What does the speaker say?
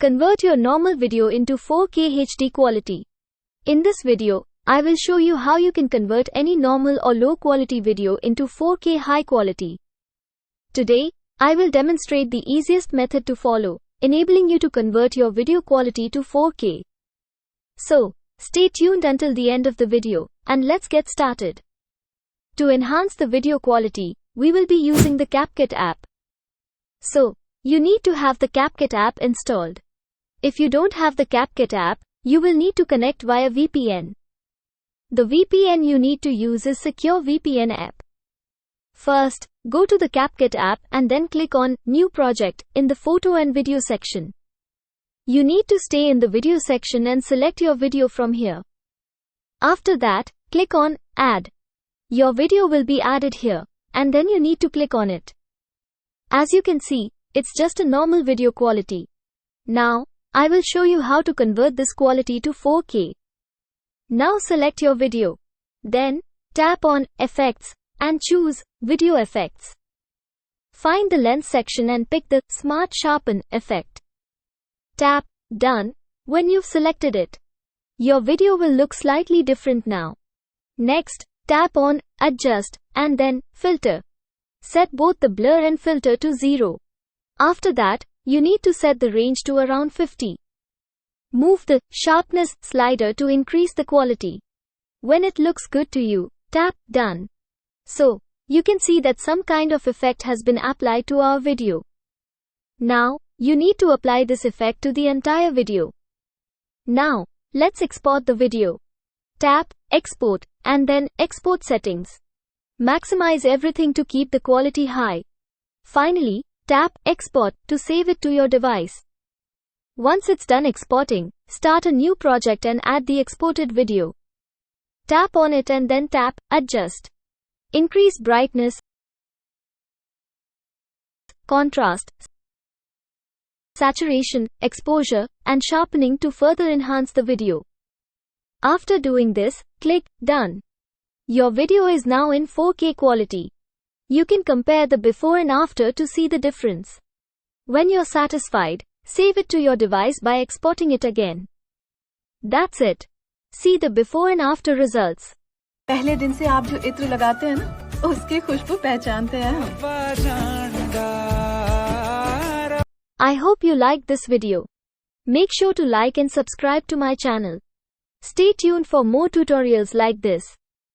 Convert your normal video into 4K HD quality. In this video, I will show you how you can convert any normal or low quality video into 4K high quality. Today, I will demonstrate the easiest method to follow, enabling you to convert your video quality to 4K. So, stay tuned until the end of the video, and let's get started. To enhance the video quality, we will be using the Capcut app. So, you need to have the Capcut app installed. If you don't have the Capcut app, you will need to connect via VPN. The VPN you need to use is Secure VPN app. First, go to the Capcut app and then click on New Project in the Photo and Video section. You need to stay in the video section and select your video from here. After that, click on Add. Your video will be added here, and then you need to click on it. As you can see, it's just a normal video quality. Now, I will show you how to convert this quality to 4K. Now select your video. Then, tap on Effects and choose Video Effects. Find the Lens section and pick the Smart Sharpen effect. Tap Done when you've selected it. Your video will look slightly different now. Next, tap on Adjust and then Filter. Set both the blur and filter to 0. After that, you need to set the range to around 50. Move the sharpness slider to increase the quality. When it looks good to you, tap Done. So, you can see that some kind of effect has been applied to our video. Now, you need to apply this effect to the entire video. Now, let's export the video. Tap Export and then Export Settings. Maximize everything to keep the quality high. Finally, tap Export to save it to your device. Once it's done exporting, start a new project and add the exported video. Tap on it and then tap Adjust. Increase brightness, contrast, saturation, exposure, and sharpening to further enhance the video. After doing this, click Done. Your video is now in 4K quality. You can compare the before and after to see the difference. When you're satisfied, save it to your device by exporting it again. That's it. See the before and after results. पहले दिन से आप जो इत्र लगाते हैं ना, उसकी खुशबू पहचानते हैं हम। I hope you liked this video. Make sure to like and subscribe to my channel. Stay tuned for more tutorials like this.